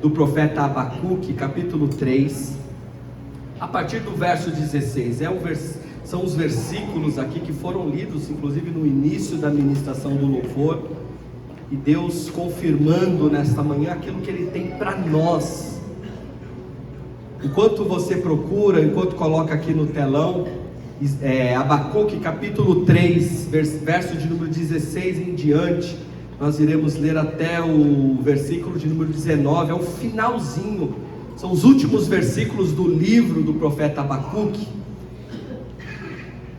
do profeta Abacuque, capítulo 3, a partir do verso 16. São os versículos aqui que foram lidos, inclusive no início da ministração do louvor, e Deus confirmando nesta manhã aquilo que Ele tem para nós. Enquanto você procura, enquanto coloca aqui no telão, Abacuque capítulo 3, verso de número 16 em diante, nós iremos ler até o versículo de número 19, é o finalzinho, são os últimos versículos do livro do profeta Abacuque.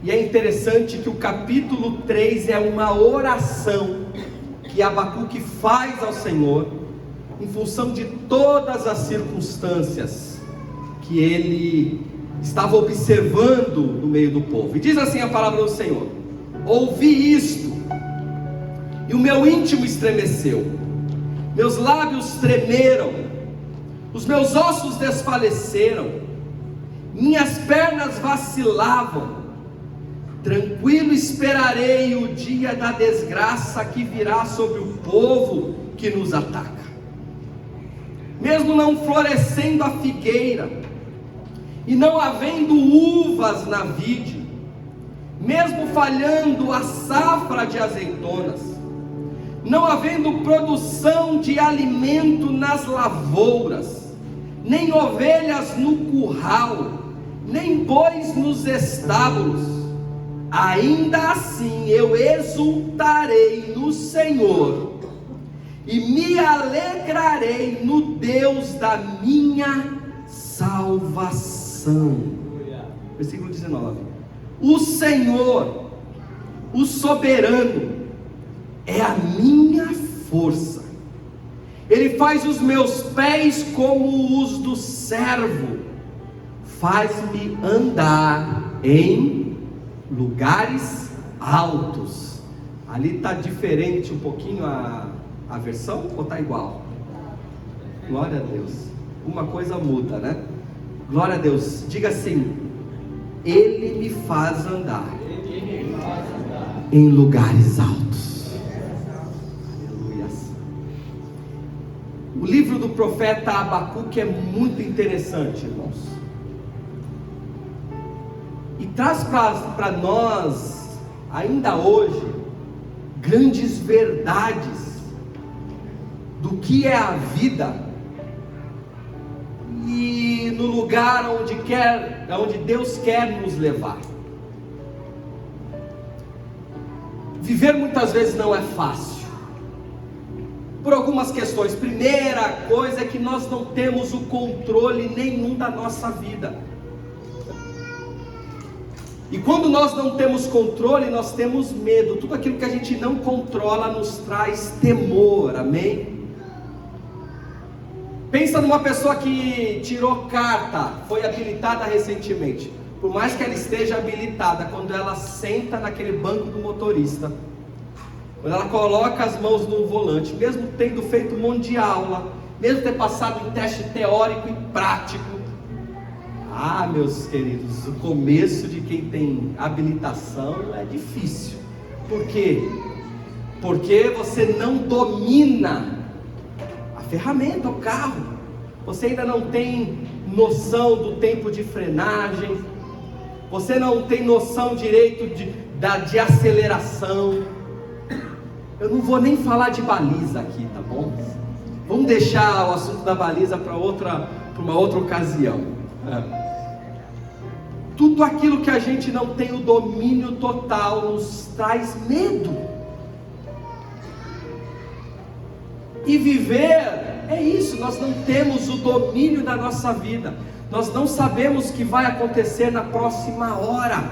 E é interessante que o capítulo 3 é uma oração que Abacuque faz ao Senhor, em função de todas as circunstâncias que ele estava observando no meio do povo. E diz assim a palavra do Senhor: ouvi isto, e o meu íntimo estremeceu, meus lábios tremeram, os meus ossos desfaleceram, minhas pernas vacilavam. Tranquilo esperarei o dia da desgraça que virá sobre o povo que nos ataca. Mesmo não florescendo a figueira, e não havendo uvas na vide, mesmo falhando a safra de azeitonas, não havendo produção de alimento nas lavouras, nem ovelhas no curral, nem bois nos estábulos, ainda assim eu exultarei no Senhor, e me alegrarei no Deus da minha salvação. Versículo 19: o Senhor, o soberano, é a minha força, Ele faz os meus pés como os do servo, faz-me andar em lugares altos. Ali está diferente um pouquinho a versão, ou está igual? Glória a Deus. Uma coisa muda, né? Glória a Deus. Diga assim: Ele me faz andar em lugares altos. Aleluia. O livro do profeta Abacuque é muito interessante, irmãos, e traz para nós, ainda hoje, grandes verdades do que é a vida, e no lugar onde Deus quer nos levar. Viver muitas vezes não é fácil, por algumas questões. Primeira coisa é que nós não temos o controle nenhum da nossa vida, e quando nós não temos controle, nós temos medo. Tudo aquilo que a gente não controla nos traz temor, amém? Pensa numa pessoa que tirou carta, foi habilitada recentemente. Por mais que ela esteja habilitada, quando ela senta naquele banco do motorista, quando ela coloca as mãos no volante, mesmo tendo feito um monte de aula, mesmo ter passado em teste teórico e prático, meus queridos, o começo de quem tem habilitação é difícil. Por quê? Porque você não domina a ferramenta, o carro. Você ainda não tem noção do tempo de frenagem, você não tem noção direito de aceleração. Eu não vou nem falar de baliza aqui, tá bom? Vamos deixar o assunto da baliza para uma outra ocasião. Tudo aquilo que a gente não tem o domínio total nos traz medo. E viver é isso, nós não temos o domínio da nossa vida, nós não sabemos o que vai acontecer na próxima hora.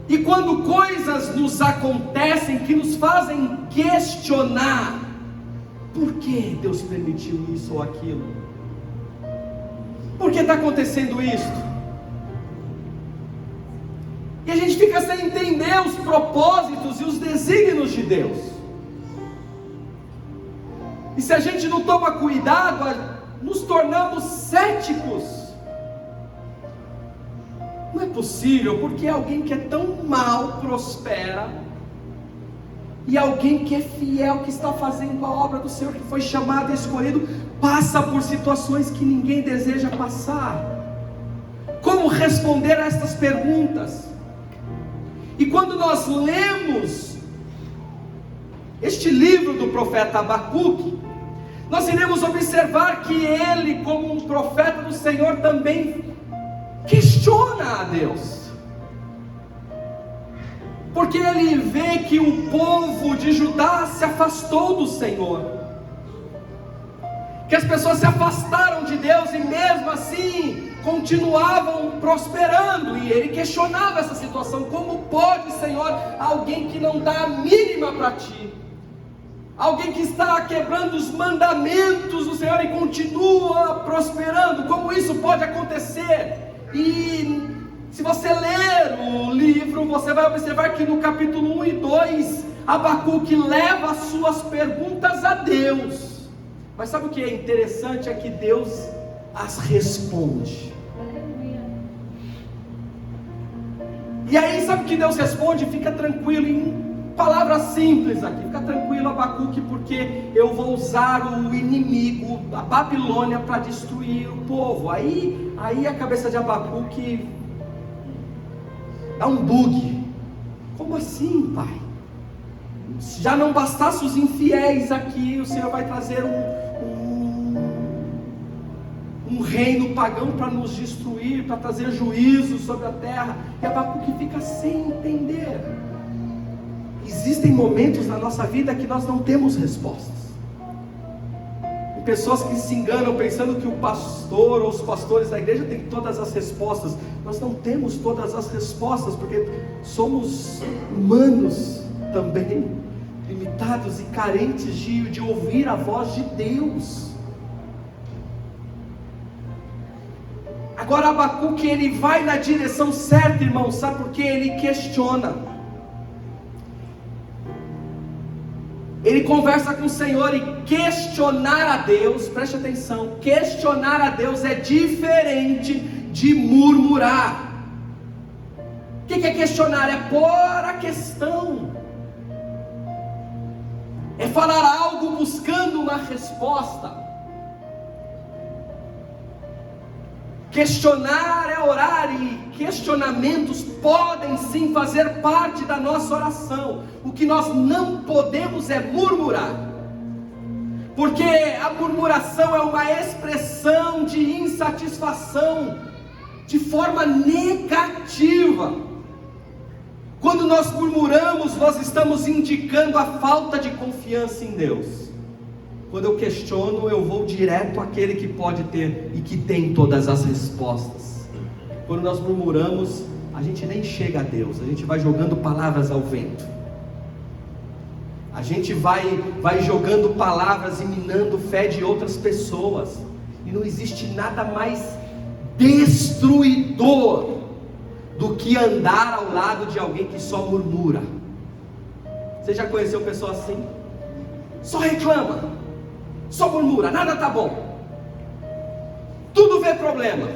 E quando coisas nos acontecem que nos fazem questionar, por que Deus permitiu isso ou aquilo? Por que está acontecendo isso? E a gente fica sem entender os propósitos e os desígnios de Deus. E se a gente não toma cuidado, nos tornamos céticos. Não é possível, porque alguém que é tão mal prospera. E alguém que é fiel, que está fazendo a obra do Senhor, que foi chamado e escolhido, passa por situações que ninguém deseja passar. Como responder a estas perguntas? E quando nós lemos este livro do profeta Abacuque, nós iremos observar que ele, como um profeta do Senhor, também questiona a Deus, porque ele vê que o povo de Judá se afastou do Senhor, que as pessoas se afastaram de Deus e mesmo assim continuavam prosperando, e ele questionava essa situação. Como pode, Senhor, alguém que não dá a mínima para ti, alguém que está quebrando os mandamentos do Senhor e continua prosperando, como isso pode acontecer? E se você ler o livro, você vai observar que no capítulo 1 e 2, Abacuque leva as suas perguntas a Deus. Mas sabe o que é interessante? É que Deus as responde. E aí, sabe o que Deus responde? Fica tranquilo, em palavras simples aqui. Fica tranquilo, Abacuque, porque eu vou usar o inimigo, a Babilônia, para destruir o povo. Aí a cabeça de Abacuque dá um bug. Como assim, pai? Já não bastasse os infiéis aqui, o Senhor vai trazer um reino pagão para nos destruir, para trazer juízo sobre a terra. E Abacuque fica sem entender. Existem momentos na nossa vida que nós não temos respostas. E pessoas que se enganam pensando que o pastor ou os pastores da igreja têm todas as respostas. Nós não temos todas as respostas, porque somos humanos também, limitados e carentes de ouvir a voz de Deus. Agora Abacuque, ele vai na direção certa, irmão, sabe por quê? Ele questiona, ele conversa com o Senhor. E questionar a Deus, preste atenção, questionar a Deus é diferente de murmurar. O que é questionar? É pôr a questão, é falar algo buscando uma resposta. Questionar é orar, e questionamentos podem sim fazer parte da nossa oração. O que nós não podemos é murmurar, porque a murmuração é uma expressão de insatisfação de forma negativa. Quando nós murmuramos, nós estamos indicando a falta de confiança em Deus. Quando eu questiono, eu vou direto àquele que pode ter e que tem todas as respostas. Quando nós murmuramos, a gente nem chega a Deus, a gente vai jogando palavras ao vento. A gente vai jogando palavras e minando fé de outras pessoas. E não existe nada mais destruidor do que andar ao lado de alguém que só murmura. Você já conheceu pessoa assim? Só reclama, só murmura, nada tá bom, tudo vê problema,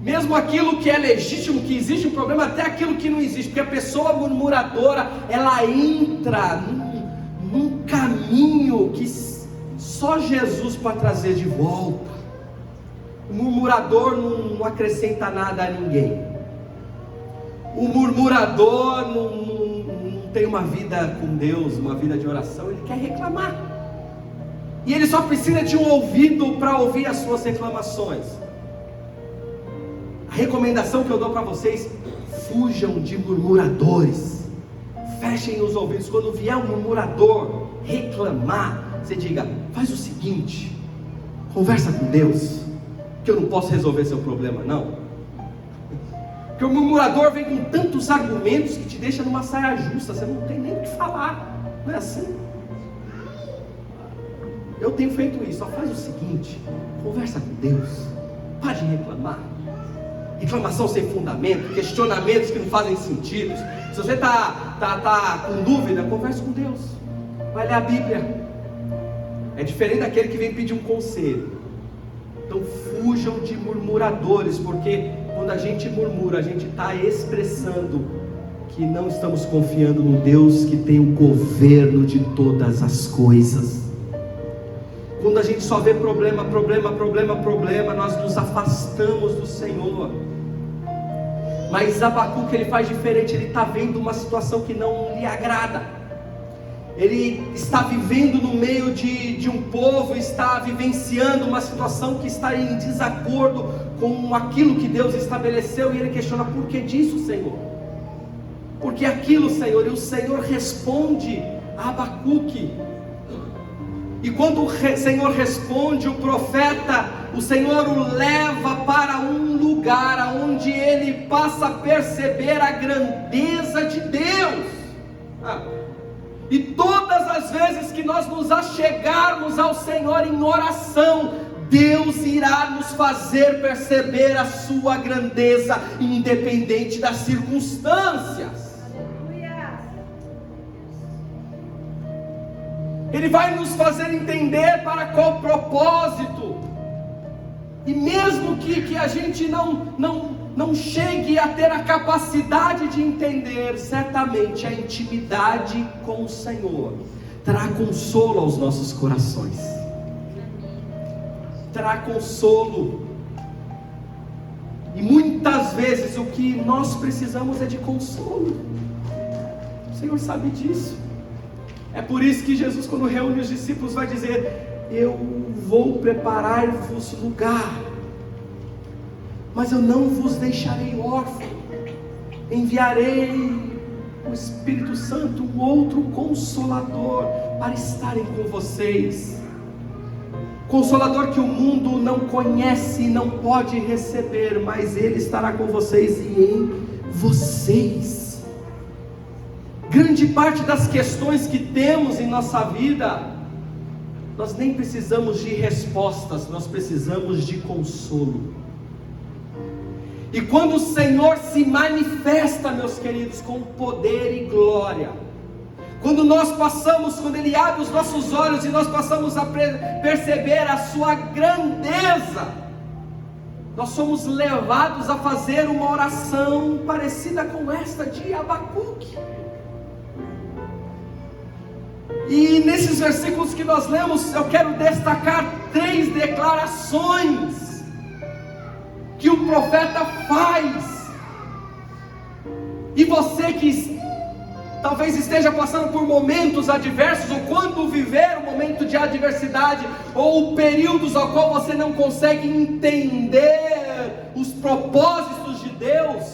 mesmo aquilo que é legítimo, que existe um problema, até aquilo que não existe, porque a pessoa murmuradora, ela entra num caminho que só Jesus pode trazer de volta. O murmurador não acrescenta nada a ninguém. O murmurador não tem uma vida com Deus, uma vida de oração, ele quer reclamar. E ele só precisa de um ouvido para ouvir as suas reclamações. A recomendação que eu dou para vocês: fujam de murmuradores. Fechem os ouvidos. Quando vier um murmurador reclamar, você diga: faz o seguinte, conversa com Deus, que eu não posso resolver seu problema não. Porque o murmurador vem com tantos argumentos que te deixa numa saia justa, você não tem nem o que falar. Não é assim? Eu tenho feito isso. Só faz o seguinte, conversa com Deus, para de reclamar. Reclamação sem fundamento, questionamentos que não fazem sentido. Se você está com dúvida, converse com Deus, vai ler a Bíblia. É diferente daquele que vem pedir um conselho. Então fujam de murmuradores, porque quando a gente murmura, a gente está expressando que não estamos confiando no Deus que tem o governo de todas as coisas. Quando a gente só vê problema, nós nos afastamos do Senhor. Mas Abacuque, ele faz diferente. Ele está vendo uma situação que não lhe agrada. Ele está vivendo no meio de um povo, está vivenciando uma situação que está em desacordo com aquilo que Deus estabeleceu, e ele questiona: por que disso, Senhor? Por que aquilo, Senhor? E o Senhor responde a Abacuque. E quando o Senhor responde, o profeta, o Senhor o leva para um lugar onde ele passa a perceber a grandeza de Deus. E todas as vezes que nós nos achegarmos ao Senhor em oração, Deus irá nos fazer perceber a sua grandeza, independente das circunstâncias. Ele vai nos fazer entender para qual propósito. E mesmo que a gente não chegue a ter a capacidade de entender, certamente a intimidade com o Senhor trará consolo aos nossos corações. Trará consolo. E muitas vezes o que nós precisamos é de consolo. O Senhor sabe disso. É por isso que Jesus, quando reúne os discípulos, vai dizer: eu vou preparar-vos lugar, mas eu não vos deixarei órfãos. Enviarei o Espírito Santo, um outro Consolador, para estarem com vocês. Consolador que o mundo não conhece e não pode receber, mas Ele estará com vocês e em vocês. Grande parte das questões que temos em nossa vida, nós nem precisamos de respostas, nós precisamos de consolo. E quando o Senhor se manifesta, meus queridos, com poder e glória, quando Ele abre os nossos olhos e nós passamos a perceber a sua grandeza, nós somos levados a fazer uma oração parecida com esta de Abacuque. E nesses versículos que nós lemos, eu quero destacar 3 declarações que o profeta faz. E você que talvez esteja passando por momentos adversos, ou quando viver um momento de adversidade, ou períodos ao qual você não consegue entender os propósitos de Deus,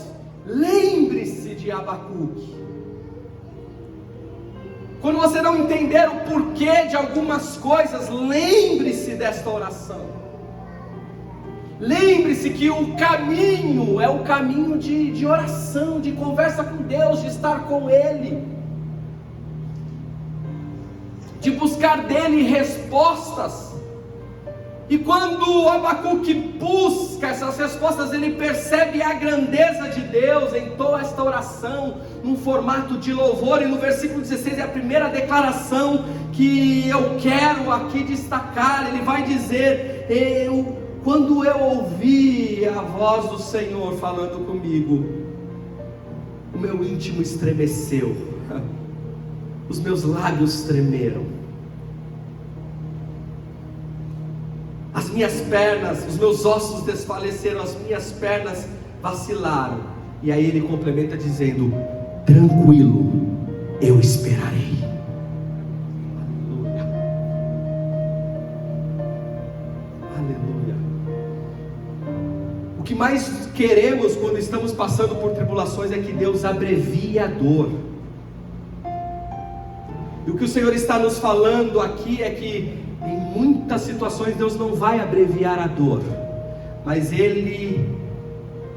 lembre-se de Abacuque. Quando você não entender o porquê de algumas coisas, lembre-se desta oração. Lembre-se que o caminho é o caminho de oração, de conversa com Deus, de estar com Ele, de buscar dEle respostas. E quando Abacuque busca essas respostas, ele percebe a grandeza de Deus, entoa esta oração num formato de louvor. E no versículo 16 é a primeira declaração que eu quero aqui destacar. Ele vai dizer: quando eu ouvi a voz do Senhor falando comigo, o meu íntimo estremeceu, os meus lábios tremeram, as minhas pernas, os meus ossos desfaleceram, as minhas pernas vacilaram. E aí ele complementa dizendo: tranquilo, eu esperarei. Aleluia, aleluia. O que mais queremos quando estamos passando por tribulações é que Deus abrevie a dor. E o que o Senhor está nos falando aqui é que em muitas situações Deus não vai abreviar a dor, mas Ele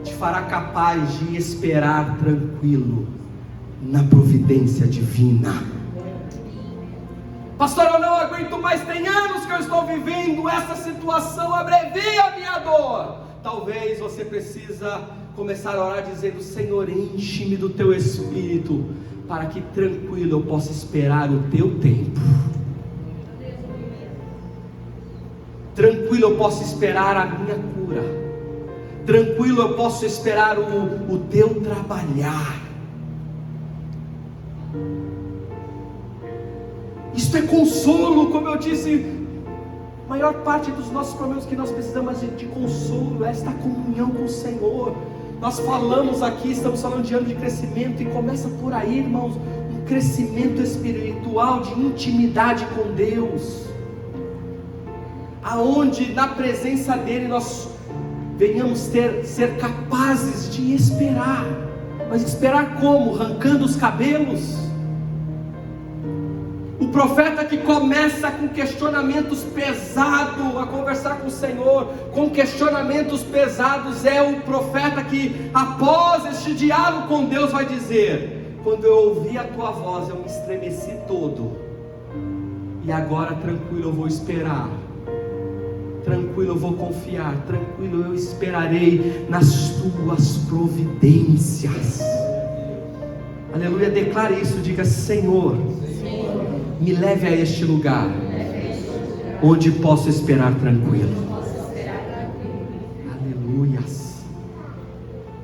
te fará capaz de esperar tranquilo na providência divina. Pastor, eu não aguento mais, tem anos que eu estou vivendo essa situação, abrevia a minha dor. Talvez você precisa começar a orar dizendo: Senhor, enche-me do Teu Espírito, para que tranquilo eu possa esperar o Teu tempo. Tranquilo eu posso esperar a minha cura. Tranquilo eu posso esperar o Teu trabalhar. Isto é consolo, como eu disse. A maior parte dos nossos problemas que nós precisamos de consolo é esta comunhão com o Senhor. Nós falamos aqui, estamos falando de ano de crescimento, e começa por aí, irmãos, um crescimento espiritual, de intimidade com Deus, aonde na presença dEle nós venhamos ser capazes de esperar. Mas esperar como? Arrancando os cabelos? O profeta que começa com questionamentos pesados a conversar com o Senhor, com questionamentos pesados, é o profeta que após este diálogo com Deus vai dizer: quando eu ouvi a tua voz eu me estremeci todo, e agora tranquilo eu vou esperar, tranquilo eu vou confiar, tranquilo eu esperarei nas tuas providências. Aleluia, declare isso, diga: Senhor, me leve a este lugar, onde posso esperar tranquilo. Aleluias.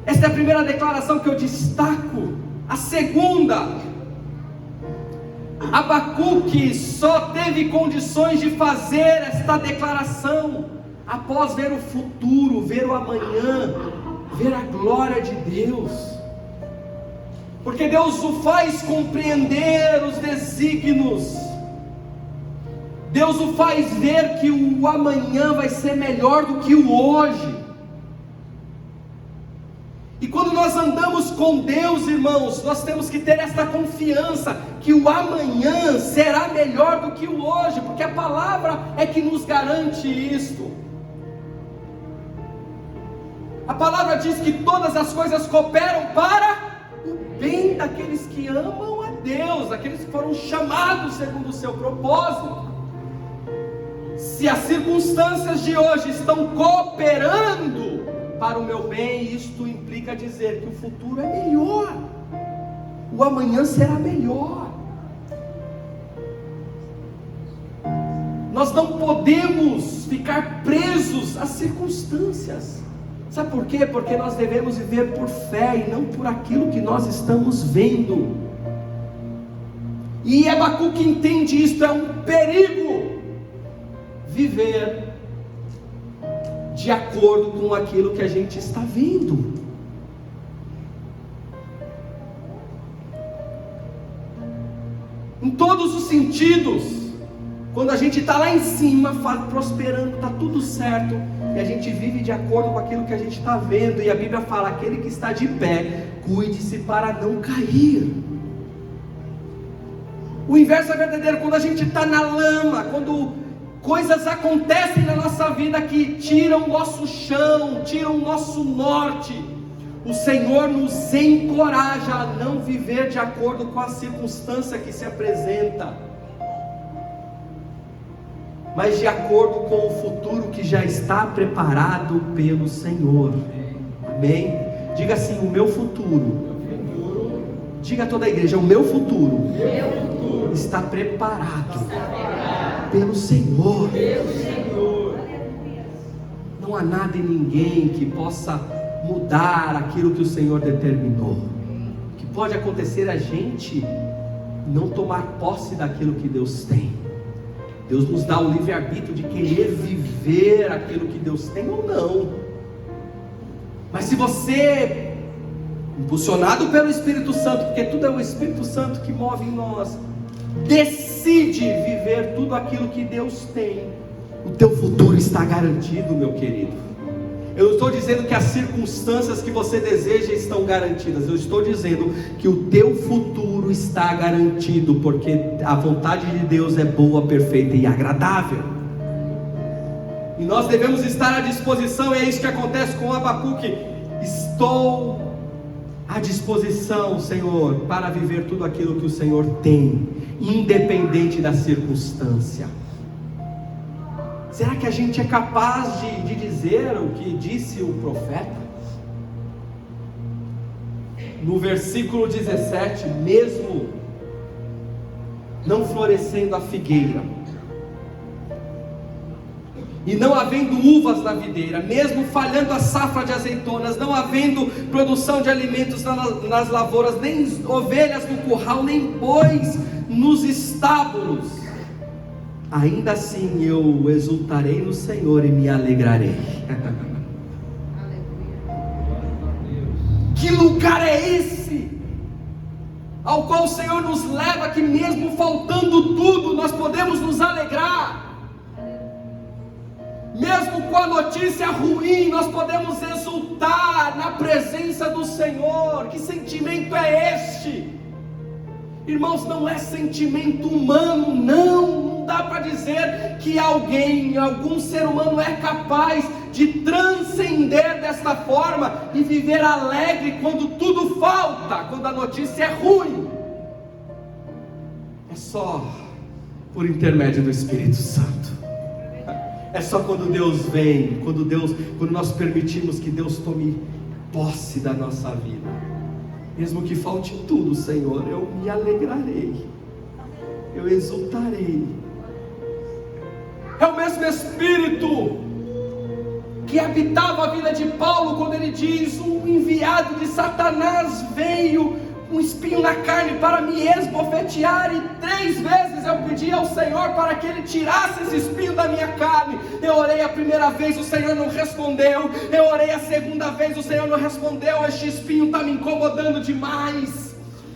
Esta é a primeira declaração que eu destaco. A segunda, Abacuque só teve condições de fazer esta declaração após ver o futuro, ver o amanhã, ver a glória de Deus. Porque Deus o faz compreender os desígnios, Deus o faz ver que o amanhã vai ser melhor do que o hoje. E quando nós andamos com Deus, irmãos, nós temos que ter esta confiança, que o amanhã será melhor do que o hoje, porque a palavra é que nos garante isto. A palavra diz que todas as coisas cooperam para o bem daqueles que amam a Deus, aqueles que foram chamados segundo o seu propósito. Se as circunstâncias de hoje estão cooperando para o meu bem, isto implica dizer que o futuro é melhor, o amanhã será melhor. Nós não podemos ficar presos às circunstâncias. Sabe por quê? Porque nós devemos viver por fé e não por aquilo que nós estamos vendo. E Abacuque entende isto, é um perigo viver de acordo com aquilo que a gente está vendo. Em todos os sentidos. Quando a gente está lá em cima, prosperando, está tudo certo, e a gente vive de acordo com aquilo que a gente está vendo, e a Bíblia fala: aquele que está de pé, cuide-se para não cair. O inverso é verdadeiro. Quando a gente está na lama, quando coisas acontecem na nossa vida que tiram o nosso chão, tiram o nosso norte, o Senhor nos encoraja a não viver de acordo com a circunstância que se apresenta, mas de acordo com o futuro que já está preparado pelo Senhor. Amém? Diga assim: o meu futuro. Diga a toda a igreja: o meu futuro está preparado pelo Senhor. Não há nada e ninguém que possa mudar aquilo que o Senhor determinou. O que pode acontecer é a gente não tomar posse daquilo que Deus tem. Deus nos dá o livre-arbítrio de querer viver aquilo que Deus tem ou não. Mas se você, impulsionado pelo Espírito Santo, porque tudo é o Espírito Santo que move em nós, decide viver tudo aquilo que Deus tem, o teu futuro está garantido, meu querido. Eu não estou dizendo que as circunstâncias que você deseja estão garantidas. Eu estou dizendo que o teu futuro está garantido, porque a vontade de Deus é boa, perfeita e agradável. E nós devemos estar à disposição. É isso que acontece com Abacuque. Estou à disposição, Senhor, para viver tudo aquilo que o Senhor tem, independente da circunstância. Será que a gente é capaz de dizer o que disse o profeta? No versículo 17: mesmo não florescendo a figueira, e não havendo uvas na videira, mesmo falhando a safra de azeitonas, não havendo produção de alimentos nas lavouras, nem ovelhas no curral, nem bois nos estábulos, ainda assim eu exultarei no Senhor e me alegrarei. Que lugar é esse, ao qual o Senhor nos leva, que mesmo faltando tudo, nós podemos nos alegrar, mesmo com a notícia ruim, nós podemos exultar na presença do Senhor. Que sentimento é este? Irmãos, não é sentimento humano, não dá para dizer que algum ser humano é capaz de transcender desta forma e viver alegre quando tudo falta, quando a notícia é ruim. É só por intermédio do Espírito Santo. É só quando Deus vem, quando nós permitimos que Deus tome posse da nossa vida. Mesmo que falte tudo, Senhor, eu me alegrarei, eu exultarei. É o mesmo Espírito que habitava a vida de Paulo, quando ele diz: um enviado de Satanás veio, um espinho na carne, para me esbofetear, e 3 vezes eu pedi ao Senhor para que Ele tirasse esse espinho da minha carne. Eu orei a primeira vez, o Senhor não respondeu. Eu orei a segunda vez, o Senhor não respondeu. Este espinho está me incomodando demais.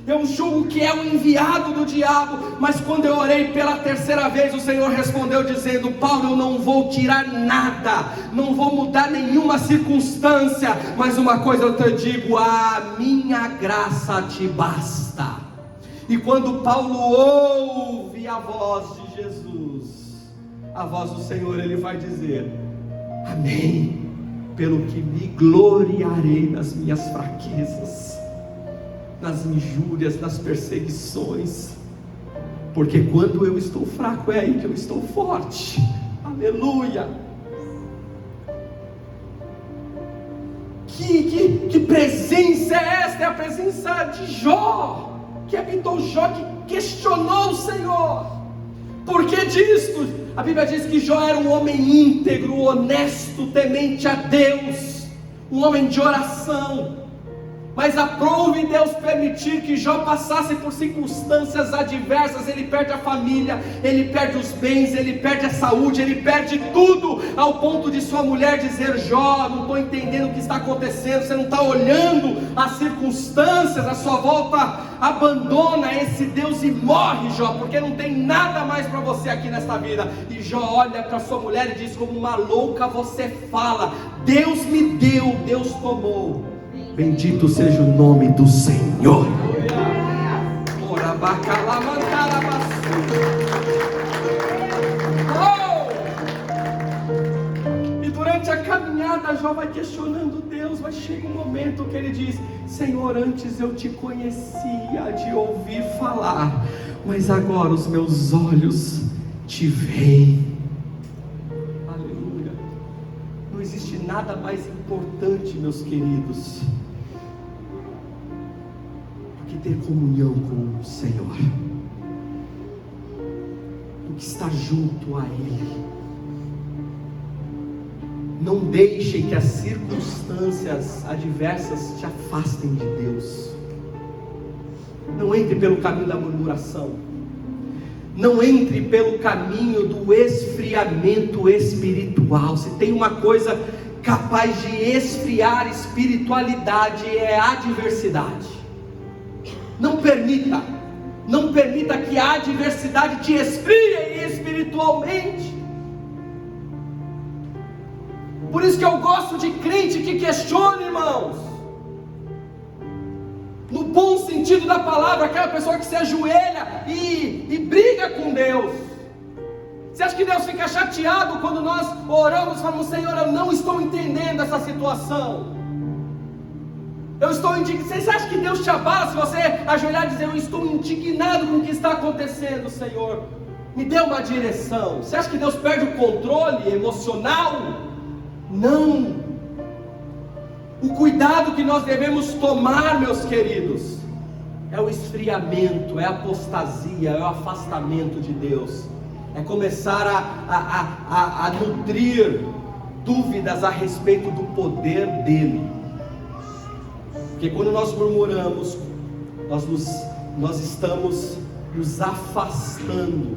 Eu julgo que é um enviado do diabo. Mas quando eu orei pela 3ª vez, o Senhor respondeu dizendo: Paulo, eu não vou tirar nada, não vou mudar nenhuma circunstância, mas uma coisa eu te digo: a minha graça te basta. E quando Paulo ouve a voz de Jesus, a voz do Senhor, ele vai dizer: amém, pelo que me gloriarei nas minhas fraquezas, nas injúrias, nas perseguições, porque quando eu estou fraco, é aí que eu estou forte. Aleluia. Que presença é esta? É a presença de Jó, que habitou Jó, que questionou o Senhor. Por que disto? A Bíblia diz que Jó era um homem íntegro, honesto, temente a Deus, um homem de oração. Mas aprouve Deus permitir que Jó passasse por circunstâncias adversas. Ele perde a família, ele perde os bens, ele perde a saúde, ele perde tudo, ao ponto de sua mulher dizer: Jó, não estou entendendo o que está acontecendo, você não está olhando as circunstâncias à sua volta, abandona esse Deus e morre, Jó, porque não tem nada mais para você aqui nesta vida. E Jó olha para sua mulher e diz: como uma louca você fala, Deus me deu, Deus tomou. Bendito seja o nome do Senhor. E durante a caminhada, Jó vai questionando Deus, mas chega um momento que ele diz: Senhor, antes eu te conhecia de ouvir falar, mas agora os meus olhos te veem. Aleluia. Não existe nada mais importante, meus queridos, ter comunhão com o Senhor, do que estar junto a Ele. Não deixe que as circunstâncias adversas te afastem de Deus. Não entre pelo caminho da murmuração, não entre pelo caminho do esfriamento espiritual. Se tem uma coisa capaz de esfriar a espiritualidade, é a adversidade. Não permita que a adversidade te esfrie espiritualmente. Por isso que eu gosto de crente que questiona, irmãos, no bom sentido da palavra, aquela pessoa que se ajoelha e briga com Deus. Você acha que Deus fica chateado quando nós oramos e falamos: Senhor, eu não estou entendendo essa situação, eu estou indignado? Você acha que Deus te abala se você ajoelhar e dizer: eu estou indignado com o que está acontecendo, Senhor, me dê uma direção? Você acha que Deus perde o controle emocional? Não. O cuidado que nós devemos tomar, meus queridos, é o esfriamento, é a apostasia, é o afastamento de Deus, é começar a nutrir dúvidas a respeito do poder dEle. Porque quando nós murmuramos, nós estamos nos afastando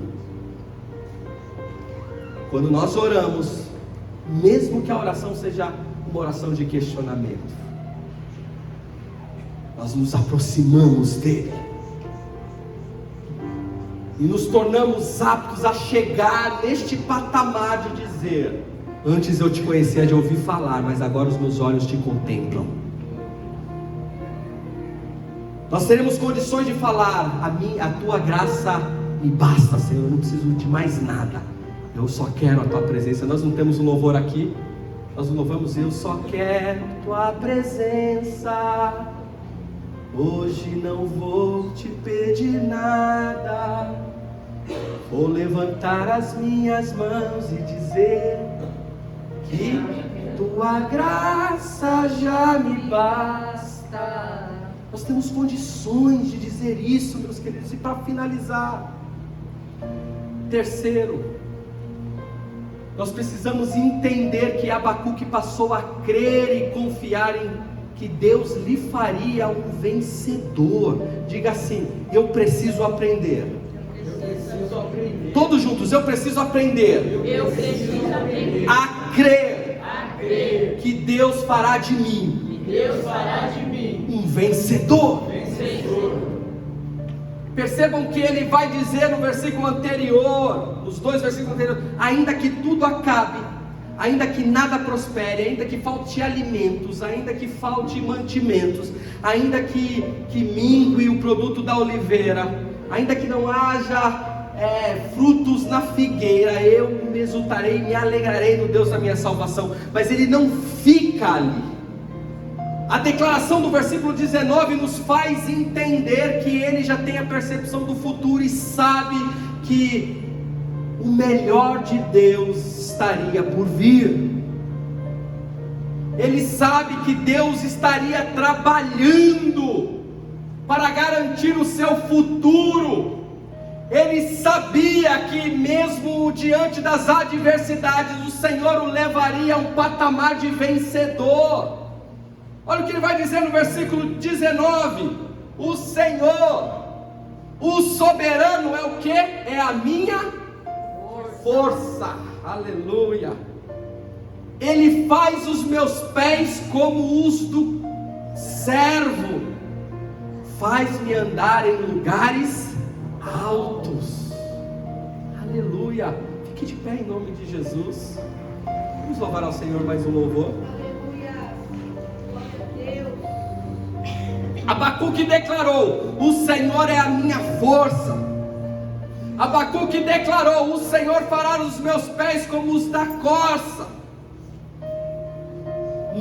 quando nós oramos, mesmo que a oração seja uma oração de questionamento, nós nos aproximamos dele e nos tornamos aptos a chegar neste patamar de dizer: antes eu te conhecia de ouvir falar, mas agora os meus olhos te contemplam. Nós teremos condições de falar: a tua graça me basta, Senhor, eu não preciso de mais nada, eu só quero a tua presença. Nós não temos um louvor aqui, nós louvamos: eu só quero tua presença, hoje não vou te pedir nada, vou levantar as minhas mãos e dizer que tua graça já me basta. Nós temos condições de dizer isso, meus queridos. E para finalizar, terceiro, nós precisamos entender que Abacuque passou a crer e confiar em que Deus lhe faria um vencedor. Diga assim: eu preciso aprender. Todos juntos: eu preciso aprender. A crer que Deus fará de mim um vencedor. Percebam que ele vai dizer no versículo anterior, nos dois versículos anteriores: ainda que tudo acabe, ainda que nada prospere, ainda que falte alimentos, ainda que falte mantimentos, ainda que mingue o produto da oliveira, ainda que não haja frutos na figueira, eu me exultarei e me alegrarei no Deus da minha salvação. Mas ele não fica ali. A declaração do versículo 19 nos faz entender que ele já tem a percepção do futuro e sabe que o melhor de Deus estaria por vir. Ele sabe que Deus estaria trabalhando para garantir o seu futuro. Ele sabia que mesmo diante das adversidades, o Senhor o levaria a um patamar de vencedor. Olha o que ele vai dizer no versículo 19: o Senhor, o soberano, é o que? É a minha força. Aleluia. Ele faz os meus pés como os do servo, faz-me andar em lugares altos. Aleluia. Fique de pé em nome de Jesus. Vamos louvar ao Senhor mais um louvor. Abacuque declarou: o Senhor é a minha força. Abacuque declarou: o Senhor fará os meus pés como os da corça.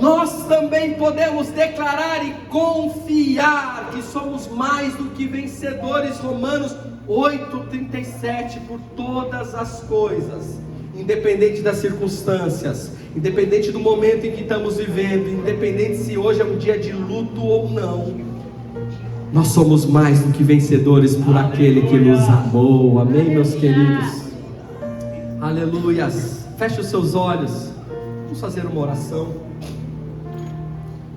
Nós também podemos declarar e confiar que somos mais do que vencedores. Romanos 8:37. Por todas as coisas, independente das circunstâncias, independente do momento em que estamos vivendo, independente se hoje é um dia de luto ou não, nós somos mais do que vencedores por aquele que nos amou. Amém, meus queridos? Aleluias. Feche os seus olhos, vamos fazer uma oração.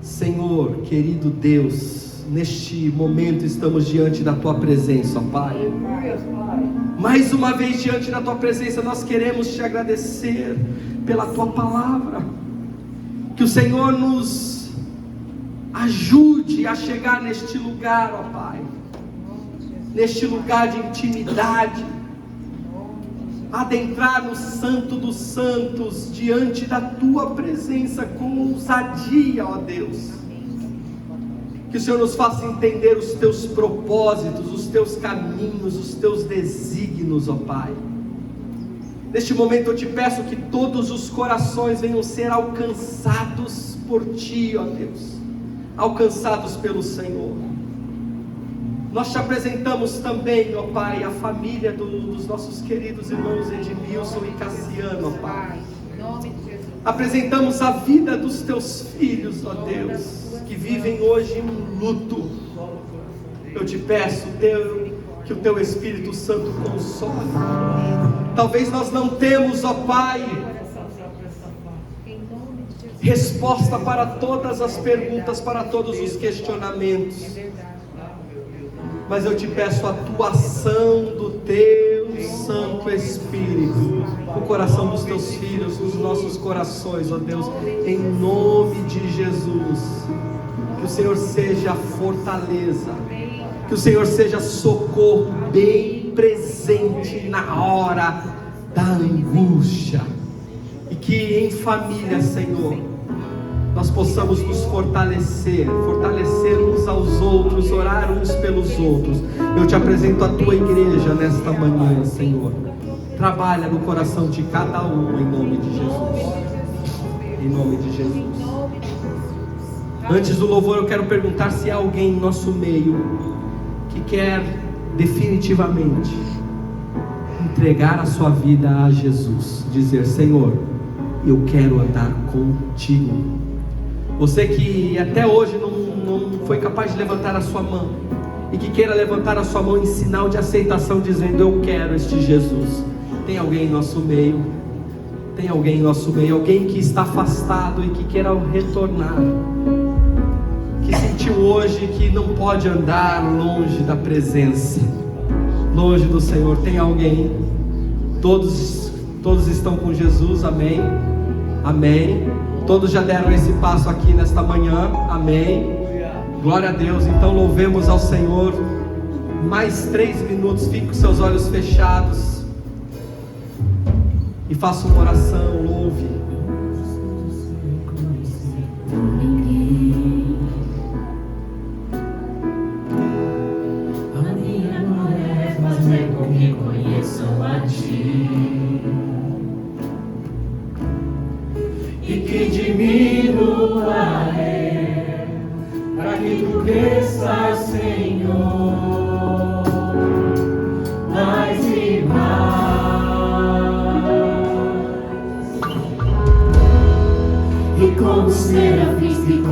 Senhor, querido Deus, neste momento estamos diante da Tua presença, Pai. Mais uma vez diante da Tua presença, nós queremos Te agradecer pela Tua palavra. Que o Senhor nos ajude a chegar neste lugar, ó Pai, neste lugar de intimidade, adentrar no Santo dos Santos, diante da Tua presença com ousadia, ó Deus. Que o Senhor nos faça entender os Teus propósitos, os Teus caminhos, os Teus desígnios, ó Pai. Neste momento eu Te peço que todos os corações venham ser alcançados por Ti, ó Deus, alcançados pelo Senhor. Nós Te apresentamos também, ó Pai, a família dos nossos queridos irmãos Edmilson e Cassiano, ó Pai. Apresentamos a vida dos Teus filhos, ó Deus, que vivem hoje um luto. Eu Te peço, Deus, que o Teu Espírito Santo console. Talvez nós não temos, ó Pai, resposta para todas as perguntas, para todos os questionamentos, mas eu Te peço a Tua ação do Teu Santo Espírito no coração dos teus filhos, nos nossos corações, ó Deus, em nome de Jesus. Que o Senhor seja fortaleza, que o Senhor seja socorro bem presente na hora da angústia, e que em família, Senhor, nós possamos nos fortalecer uns aos outros, orar uns pelos outros. Eu te apresento a tua igreja nesta manhã, Senhor. Trabalha no coração de cada um, em nome de Jesus. Em nome de Jesus. Antes do louvor, eu quero perguntar se há alguém em nosso meio que quer definitivamente entregar a sua vida a Jesus, dizer: Senhor, eu quero andar contigo. Você que até hoje não foi capaz de levantar a sua mão, e que queira levantar a sua mão em sinal de aceitação, dizendo: eu quero este Jesus. Tem alguém em nosso meio? Tem alguém em nosso meio? Alguém que está afastado e que queira retornar, que sentiu hoje que não pode andar longe da presença, longe do Senhor? Tem alguém? Todos estão com Jesus, amém? Amém. Todos já deram esse passo aqui nesta manhã, amém? Glória a Deus. Então louvemos ao Senhor. Mais 3 minutos, fique com seus olhos fechados e faça uma oração, louve. A minha não é fazer com que conheçam a Ti, e que diminua para que Tu cresças, Senhor, mais e mais. E como serafins que